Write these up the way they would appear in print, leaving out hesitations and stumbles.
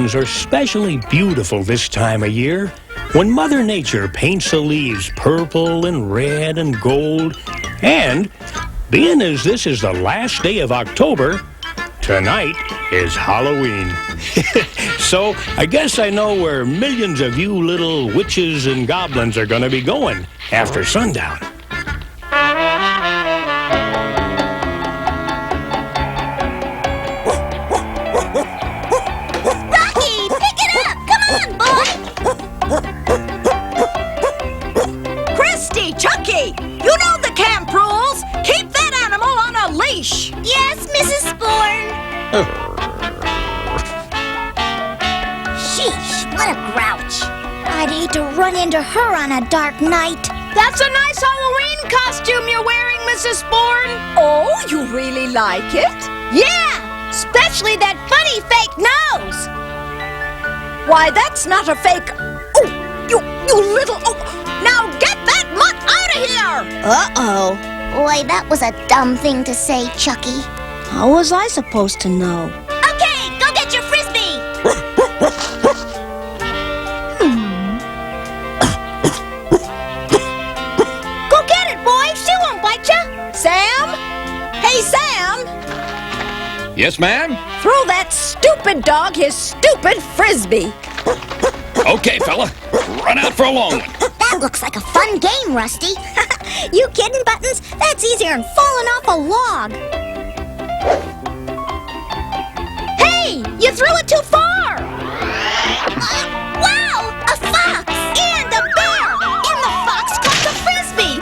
seasons are especially beautiful this time of year. When Mother Nature paints the leaves purple and red and gold. And, being as this is the last day of October, tonight is Halloween. So, I guess I know where millions of you little witches and goblins are gonna be going after sundown. Rocky, pick it up! Come on, boy! Christy, Chucky, you know the camp rules. Keep that animal on a leash. Yes, Mrs. Sporn. Sheesh, what a grouch. I'd hate to run into her on a dark night. That's a nice Halloween costume you're wearing, Mrs. Sporn. Oh, you really like it? Yeah, especially that funny fake nose. Why, that's not a fake... Oh, you little... Oh, now get that mutt out of here! Uh-oh. Boy, that was a dumb thing to say, Chucky. How was I supposed to know? Okay, go get your Frisbee. Go get it, boy. She won't bite you. Sam? Hey, Sam! Yes, ma'am? Throw that stupid dog his stupid Frisbee. Okay, fella. Run out for a long one. That looks like a fun game, Rusty. You kidding, Buttons? That's easier than falling off a log. Hey, you threw it too far. Wow, a fox and a bear. And the fox got the Frisbee.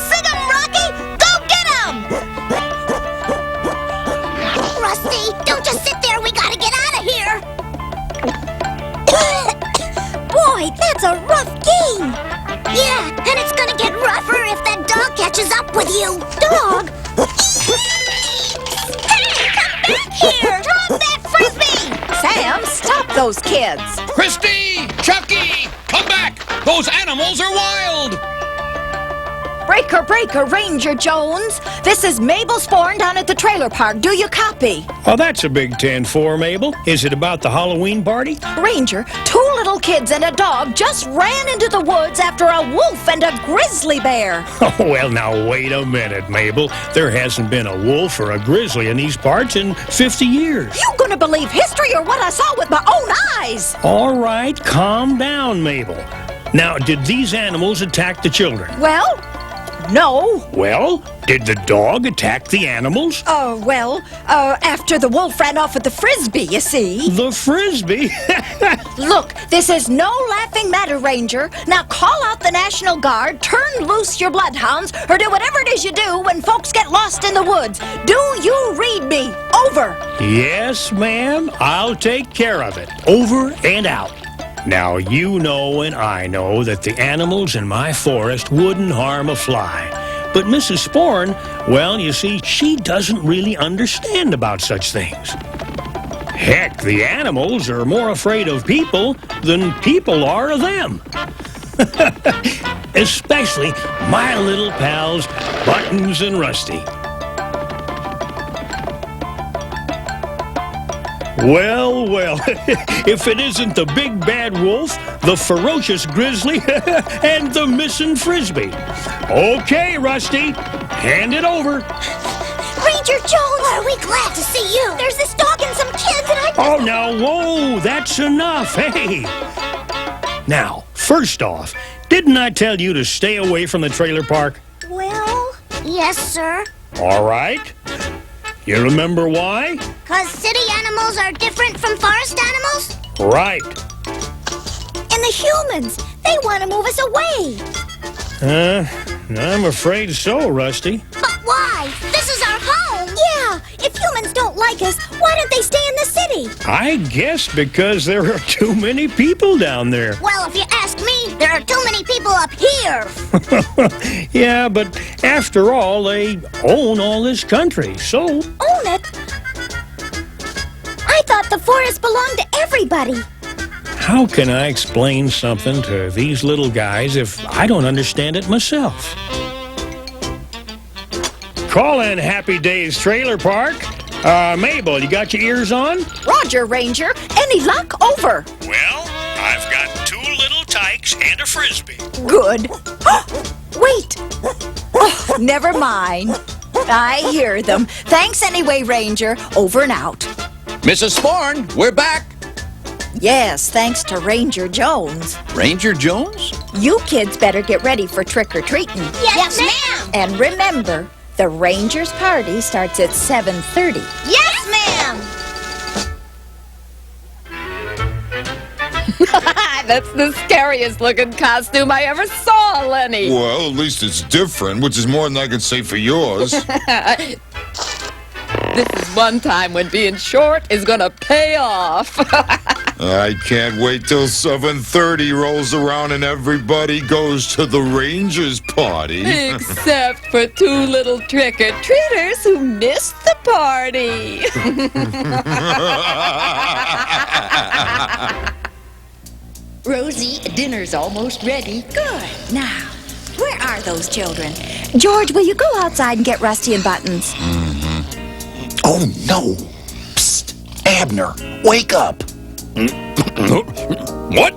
Sing 'em, Rocky. Go get 'em. Rusty, don't just sit there. We gotta get out of here. Boy, that's a rough game. Yeah, and it's gonna get rougher if that dog catches up with you. Dog? Hey, come back here! Drop that Frisbee! Sam, stop those kids. Christy! Chucky! Come back! Those animals are wild! Breaker, breaker, Ranger Jones. This is Mabel Sporn down at the trailer park. Do you copy? Oh, that's a big 10-4, Mabel. Is it about the Halloween party? Ranger, 2 little kids and a dog just ran into the woods after a wolf and a grizzly bear. Oh, well, now, wait a minute, Mabel. There hasn't been a wolf or a grizzly in these parts in 50 years. You gonna believe history or what I saw with my own eyes? All right, calm down, Mabel. Now, did these animals attack the children? Well, no. Well, did the dog attack the animals? After the wolf ran off with the Frisbee, you see. The Frisbee? Look, this is no laughing matter, Ranger. Now call out the National Guard, turn loose your bloodhounds, or do whatever it is you do when folks get lost in the woods. Do you read me? Over. Yes, ma'am. I'll take care of it. Over and out. Now, you know and I know that the animals in my forest wouldn't harm a fly. But Mrs. Sporn, well, you see, she doesn't really understand about such things. Heck, the animals are more afraid of people than people are of them. Especially my little pals, Buttons and Rusty. Well, well, if it isn't the big bad wolf, the ferocious grizzly, and the missing Frisbee. Okay, Rusty, hand it over. Ranger Jones! Are we glad to see you? There's this dog and some kids and I... Oh, now, whoa, that's enough, hey. Now, first off, didn't I tell you to stay away from the trailer park? Well, yes, sir. All right. You remember why? 'Cause city animals are different from forest animals? Right. And the humans, they want to move us away. I'm afraid so, Rusty. But why? This is our home. Yeah, if humans don't like us, why don't they stay in the city? I guess because there are too many people down there. Well, if you ask me, there are too many people up here. Yeah, but after all, they own all this country, so... Own it? I thought the forest belonged to everybody. How can I explain something to these little guys if I don't understand it myself? Call in Happy Days Trailer Park. Mabel, you got your ears on? Roger, Ranger. Any luck? Over. Well, I've got 2 little tykes and a frisbee. Good. Wait. Oh, never mind. I hear them. Thanks anyway, Ranger. Over and out. Mrs. Sporn, we're back. Yes, thanks to Ranger Jones. Ranger Jones? You kids better get ready for trick-or-treating. Yes, ma'am. And remember, the Rangers' party starts at 7:30. Yes, ma'am. That's the scariest looking costume I ever saw, Lenny. Well, at least it's different, which is more than I can say for yours. This is one time when being short is gonna pay off. I can't wait till 7:30 rolls around and everybody goes to the Rangers party. Except for 2 little trick-or-treaters who missed the party. Rosie, dinner's almost ready. Good. Now, where are those children? George, will you go outside and get Rusty and Buttons? Oh, no. Psst. Abner, wake up. What?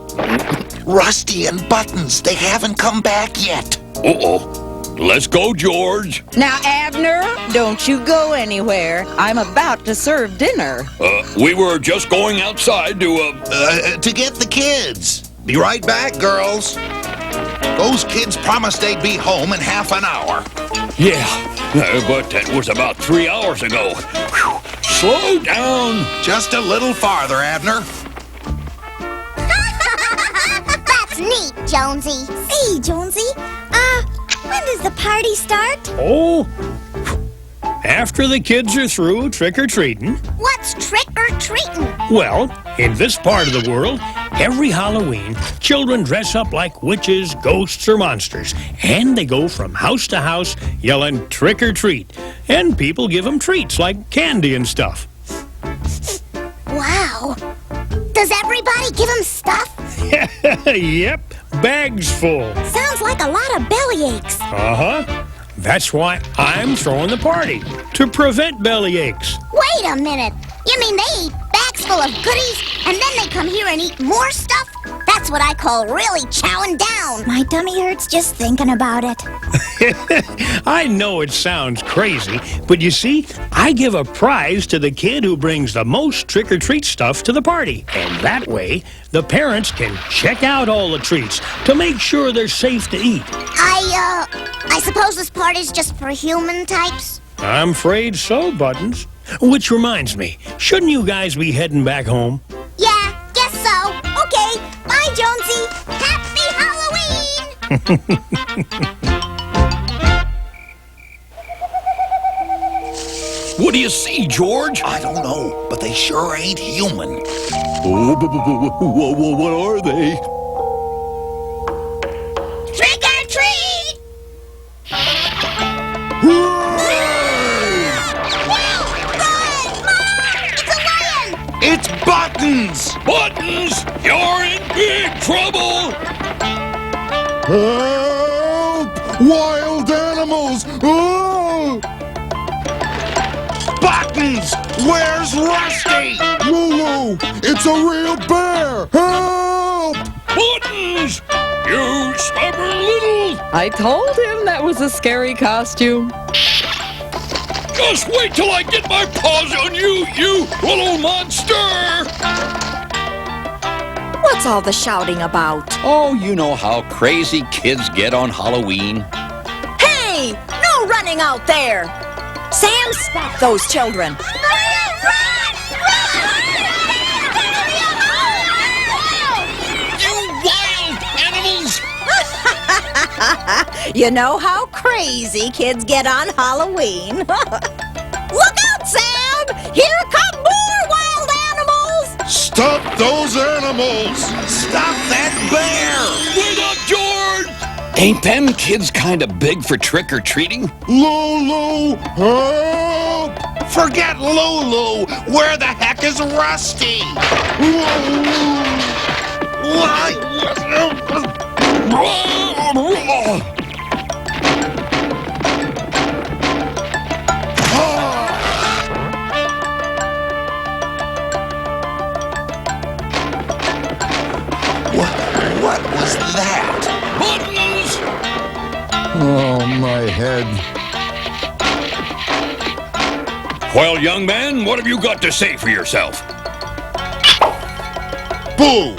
Rusty and Buttons, they haven't come back yet. Uh-oh. Let's go, George. Now, Abner, don't you go anywhere. I'm about to serve dinner. We were just going outside to, To get the kids. Be right back, girls. Those kids promised they'd be home in half an hour. Yeah, but that was about 3 hours ago. Whew. Slow down. Just a little farther, Abner. That's neat, Jonesy. Hey, Jonesy. When does the party start? Oh, after the kids are through trick-or-treating. What's trick-or-treating? Well, in this part of the world, every Halloween, children dress up like witches, ghosts, or monsters, and they go from house to house yelling trick-or-treat, and people give them treats like candy and stuff. Wow. Does everybody give him stuff? Yep, bags full. Sounds like a lot of bellyaches. Uh-huh. That's why I'm throwing the party, to prevent belly aches. Wait a minute. You mean they eat bags full of goodies and then they come here and eat more stuff? That's what I call really chowing down. My tummy hurts just thinking about it. I know it sounds crazy, but you see, I give a prize to the kid who brings the most trick-or-treat stuff to the party. And that way, the parents can check out all the treats to make sure they're safe to eat. I suppose this party's just for human types? I'm afraid so, Buttons. Which reminds me, shouldn't you guys be heading back home? Yeah, guess so. Okay, bye, Jonesy. Happy Halloween! What do you see, George? I don't know, but they sure ain't human. Oh, what are they? Trick or treat! It's Buttons! Buttons, you're in big trouble! Help! Wild animals! Oh! Buttons! Where's Rusty? Lulu! It's a real bear! Help! Buttons, you stubborn little... I told him that was a scary costume. Just wait till I get my paws on you, you little monster! What's all the shouting about? Oh, you know how crazy kids get on Halloween. Hey! No running out there! Sam, stop those children! You wild animals! You know how crazy kids get on Halloween. Look out, Sam! Here come more wild animals! Stop those animals! Stop that bear! Wait up, George! Ain't them kids kind of big for trick-or-treating? Lulu! Help! Forget Lulu! Where the heck is Rusty? Oh, my head. Well, young man, what have you got to say for yourself? Boo!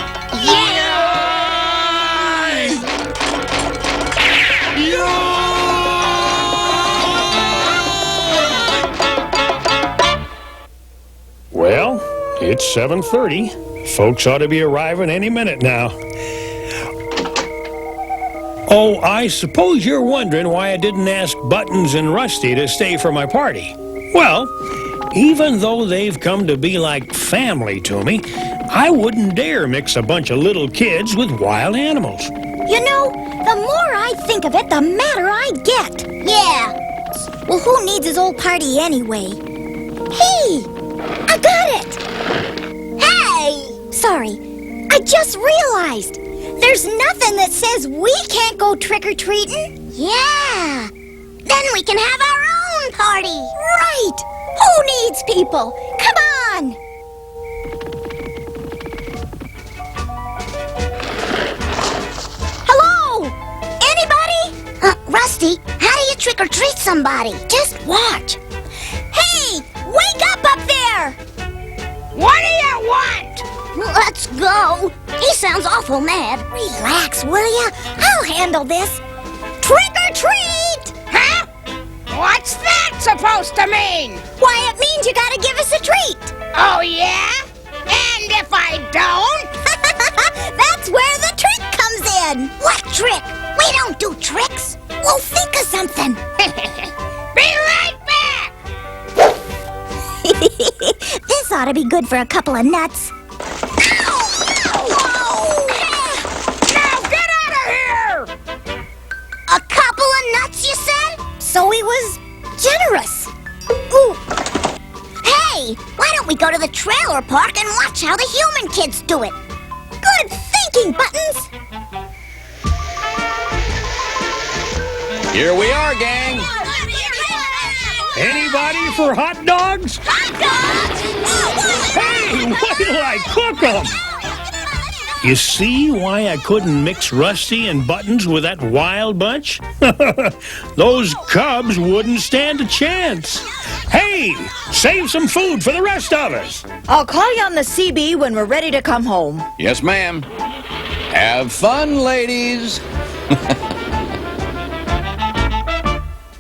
Well, it's 7:30. Folks ought to be arriving any minute now. Oh, I suppose you're wondering why I didn't ask Buttons and Rusty to stay for my party. Well, even though they've come to be like family to me, I wouldn't dare mix a bunch of little kids with wild animals. You know, the more I think of it, the madder I get. Yeah. Well, who needs his old party anyway? Hey! I got it! Hey! Sorry, I just realized. There's nothing that says we can't go trick-or-treating. Yeah. Then we can have our own party. Right. Who needs people? Come on. Hello? Anybody? Rusty, how do you trick-or-treat somebody? Just watch. Hey, wake up there! What do you want? Let's go. He sounds awful mad. Relax, will ya? I'll handle this. Trick or treat! Huh? What's that supposed to mean? Why, it means you gotta give us a treat. Oh, yeah? And if I don't? That's where the trick comes in. What trick? We don't do tricks. We'll think of something. Be right back! This ought to be good for a couple of nuts. Now get out of here! A couple of nuts, you said? So he was generous. Ooh. Hey, why don't we go to the trailer park and watch how the human kids do it? Good thinking, Buttons! Here we are, gang. Anybody for hot dogs? Hot dogs! Hey, wait till I cook them! You see why I couldn't mix Rusty and Buttons with that wild bunch? Those cubs wouldn't stand a chance. Hey, save some food for the rest of us. I'll call you on the CB when we're ready to come home. Yes, ma'am. Have fun, ladies.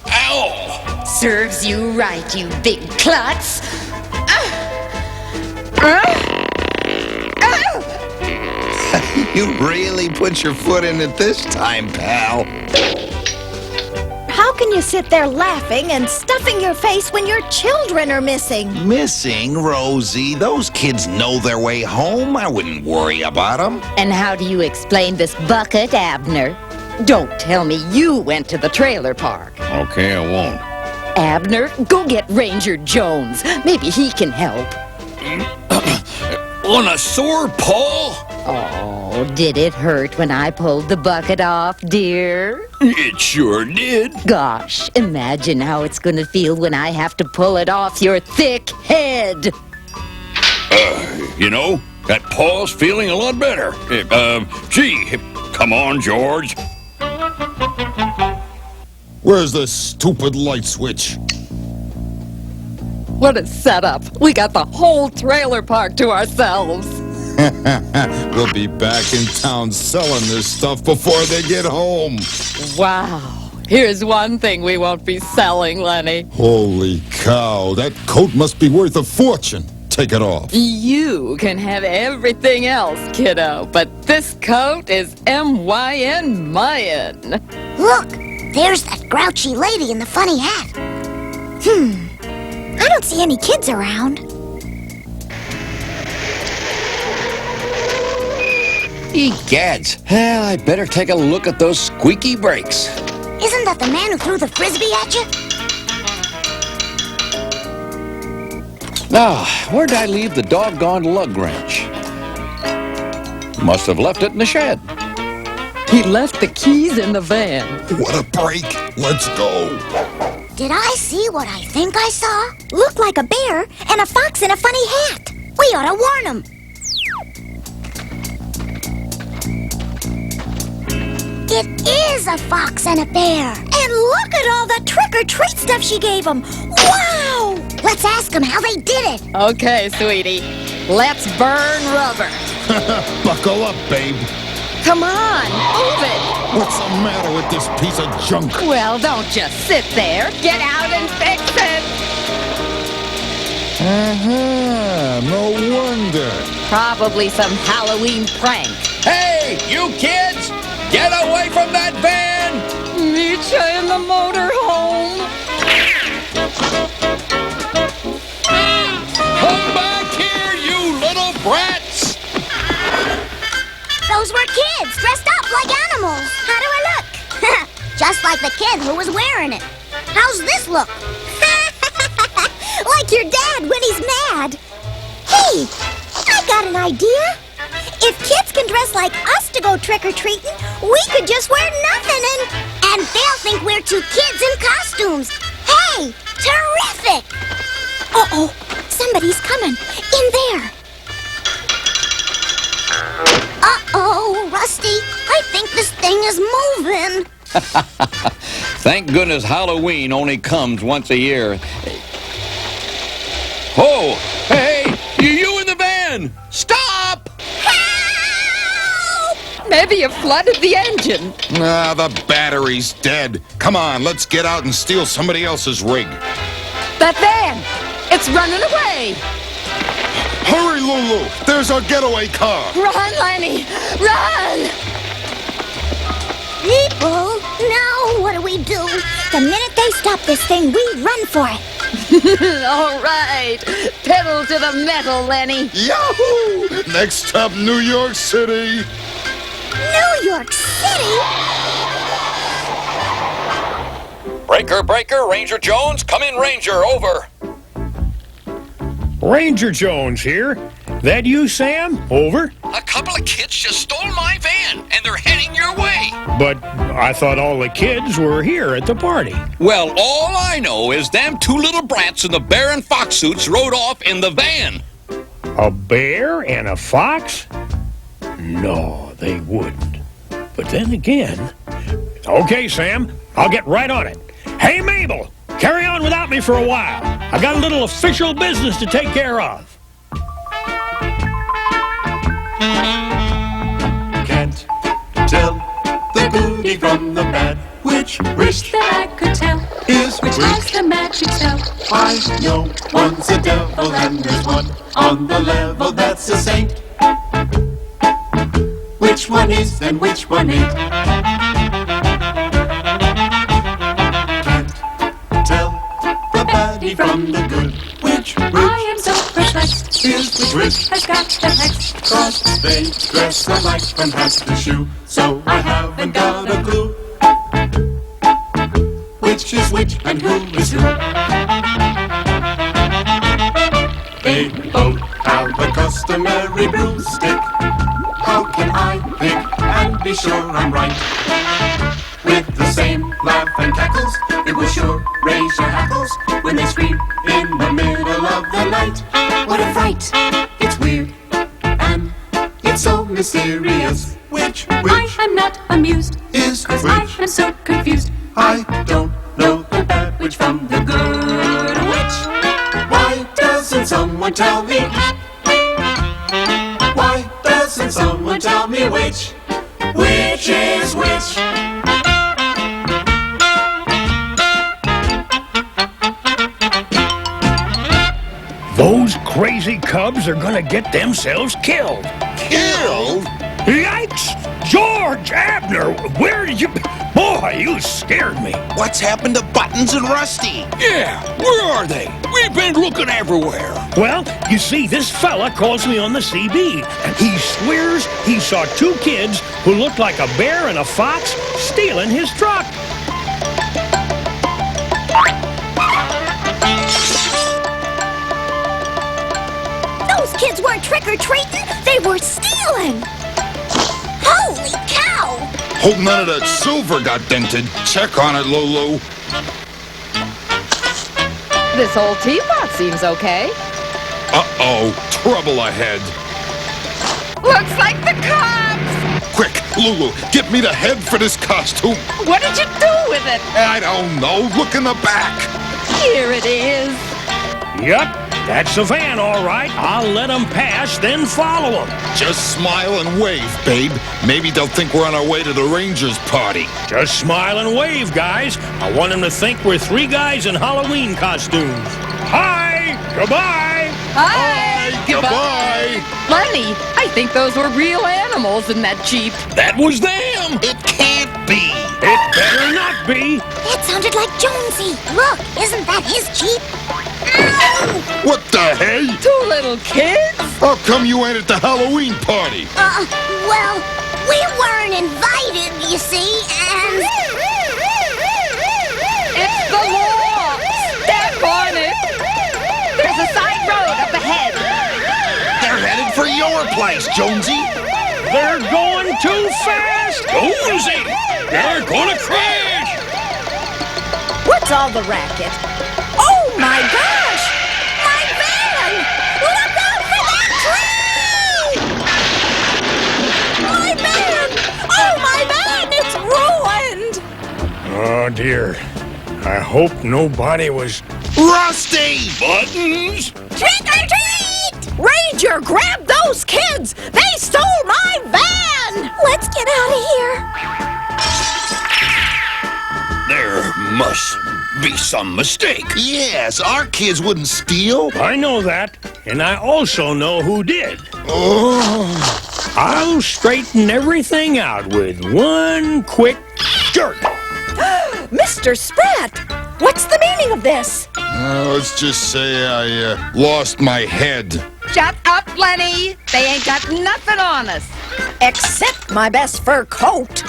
Ow! Serves you right, you big klutz. You really put your foot in it this time, pal. How can you sit there laughing and stuffing your face when your children are missing? Missing, Rosie. Those kids know their way home. I wouldn't worry about them. And how do you explain this bucket, Abner? Don't tell me you went to the trailer park. Okay, I won't. Abner, go get Ranger Jones. Maybe he can help. On a sore paw? Oh, did it hurt when I pulled the bucket off, dear? It sure did. Gosh, imagine how it's gonna feel when I have to pull it off your thick head. You know, that paw's feeling a lot better. Gee, come on, George. Where's the stupid light switch? What a setup. We got the whole trailer park to ourselves. We'll be back in town selling this stuff before they get home. Wow. Here's one thing we won't be selling, Lenny. Holy cow, that coat must be worth a fortune. Take it off. You can have everything else, kiddo, but this coat is M-Y-N Mayan. Look, there's that grouchy lady in the funny hat. I don't see any kids around. Egads. Well, I better take a look at those squeaky brakes. Isn't that the man who threw the frisbee at you? Now, where'd I leave the doggone lug wrench? Must have left it in the shed. He left the keys in the van. What a break. Let's go. Did I see what I think I saw? Looked like a bear and a fox in a funny hat. We ought to warn them. It is a fox and a bear. And look at all the trick-or-treat stuff she gave them. Wow! Let's ask them how they did it. Okay, sweetie. Let's burn rubber. Buckle up, babe. Come on, move it. What's the matter with this piece of junk? Well, don't just sit there. Get out and fix it. No wonder. Probably some Halloween prank. Hey, you kids! Get away from that van! Meet you in the motorhome. Come back here, you little brats! Those were kids dressed up like animals. How do I look? Just like the kid who was wearing it. How's this look? Like your dad when he's mad. Hey, I got an idea. If kids can dress like us to go trick-or-treating, we could just wear nothing And they'll think we're two kids in costumes. Hey, terrific! Uh-oh, somebody's coming. In there. Uh-oh, Rusty. I think this thing is moving. Thank goodness Halloween only comes once a year. Oh, hey, you in the van! Stop! Maybe you flooded the engine. Ah, the battery's dead. Come on, let's get out and steal somebody else's rig. That van, it's running away. Hurry, Lulu! There's our getaway car! Run, Lenny, run! People, now what do we do? The minute they stop this thing, we run for it. All right. Pedal to the metal, Lenny. Yahoo! Next stop, New York City. New York City? Breaker, breaker, Ranger Jones, come in, Ranger, over. Ranger Jones here. That you, Sam? Over. A couple of kids just stole my van, and they're heading your way. But I thought all the kids were here at the party. Well, all I know is them two little brats in the bear and fox suits rode off in the van. A bear and a fox? No, they wouldn't. But then again... Okay, Sam, I'll get right on it. Hey, Mabel, carry on without me for a while. I got a little official business to take care of. Can't tell the goodie from the bad. Which that I could tell is which has the magic spell. I know one's a devil and there's one on the level that's a saint. Which one is and which one ain't? Can't tell the baddie from the good. Which I am so perplexed. is which Has got the hex. Cause they dress alike from hat to shoe. So I haven't got a clue. Which is which and who is who? They both have a customary broomstick. How can I pick and be sure I'm right? With the same laugh and cackles, it will sure raise your hackles when they scream in the middle of the night. What a fright! It's weird and it's so mysterious. Which I am not amused, is cause I which? am so confused. I don't know the bad witch from the good witch. Why doesn't someone tell me? Why doesn't someone tell me which is which? Those crazy cubs are gonna get themselves killed. Killed? Yikes! George Abner, where did you... Boy, you scared me. What's happened to Buttons and Rusty? Yeah, where are they? We've been looking everywhere. Well, you see, this fella calls me on the CB, and he swears he saw two kids who looked like a bear and a fox stealing his truck. Those kids weren't trick-or-treating. They were stealing. Holy cow! Hope none of that silver got dented. Check on it, Lulu. This old teapot seems okay. Uh-oh, trouble ahead. Looks like the cops! Quick, clue. Get me the head for this costume. What did you do with it? I don't know. Look in the back. Here it is. Yep, that's the van, all right. I'll let them pass, then follow them. Just smile and wave, babe. Maybe they'll think we're on our way to the Rangers party. Just smile and wave, guys. I want them to think we're three guys in Halloween costumes. Hi! Goodbye! Hi! Goodbye. Funny, I think those were real animals in that Jeep. That was them. It can't be. It better not be. It sounded like Jonesy. Look, isn't that his Jeep? Ow! What the hey? Two little kids? How come you ain't at the Halloween party? Well, we weren't invited, you see, and... It's the law! Step on it! There's a side road up ahead. They're headed for your place, Jonesy. They're going too fast. Jonesy, they're gonna crash. What's all the racket? Oh my gosh! My van! Look out for that tree! My van! Oh, my van! It's ruined! Oh, dear. I hope nobody was... Rusty! Buttons. Trick or treat! Ranger, grab those kids! They stole my van! Let's get out of here. There must be some mistake. Yes, our kids wouldn't steal. I know that, and I also know who did. Oh, I'll straighten everything out with one quick jerk. Mr. Spratt, what's the meaning of this? let's just say I lost my head. Shut up, Lenny. They ain't got nothing on us. Except my best fur coat.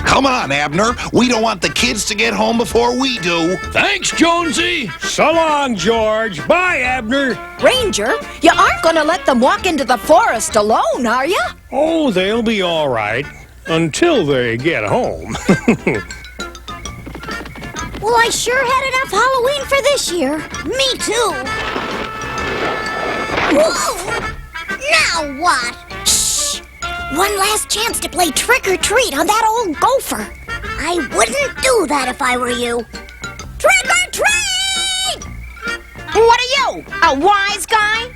Come on, Abner. We don't want the kids to get home before we do. Thanks, Jonesy. So long, George. Bye, Abner. Ranger, you aren't going to let them walk into the forest alone, are you? Oh, they'll be all right until they get home. Well, I sure had enough Halloween for this year. Me too. Whoa! Now what? Shh! One last chance to play trick or treat on that old gopher. I wouldn't do that if I were you. Trick or treat! What are you, a wise guy?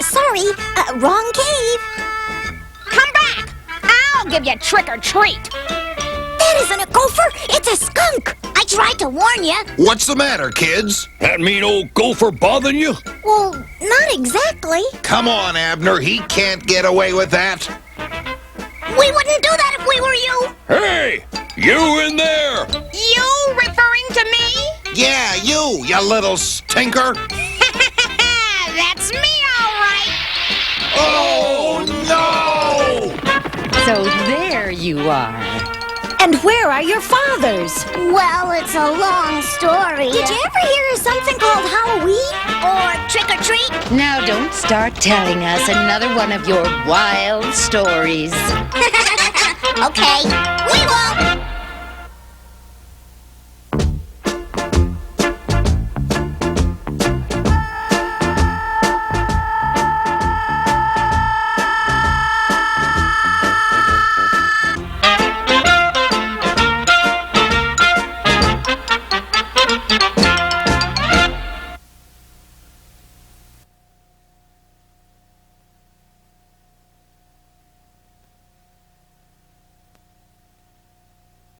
Sorry, wrong cave. Come back! I'll give you trick or treat. That isn't a gopher, it's a skunk. I tried to warn you. What's the matter, kids? That mean old gopher bothering you? Well, not exactly. Come on, Abner. He can't get away with that. We wouldn't do that if we were you. Hey, you in there? You referring to me? Yeah, you little stinker. That's me, all right. Oh, no! So there you are. And where are your fathers? Well, it's a long story. Did you ever hear of something called Halloween? Or trick or treat? Now don't start telling us another one of your wild stories. Okay, we won't.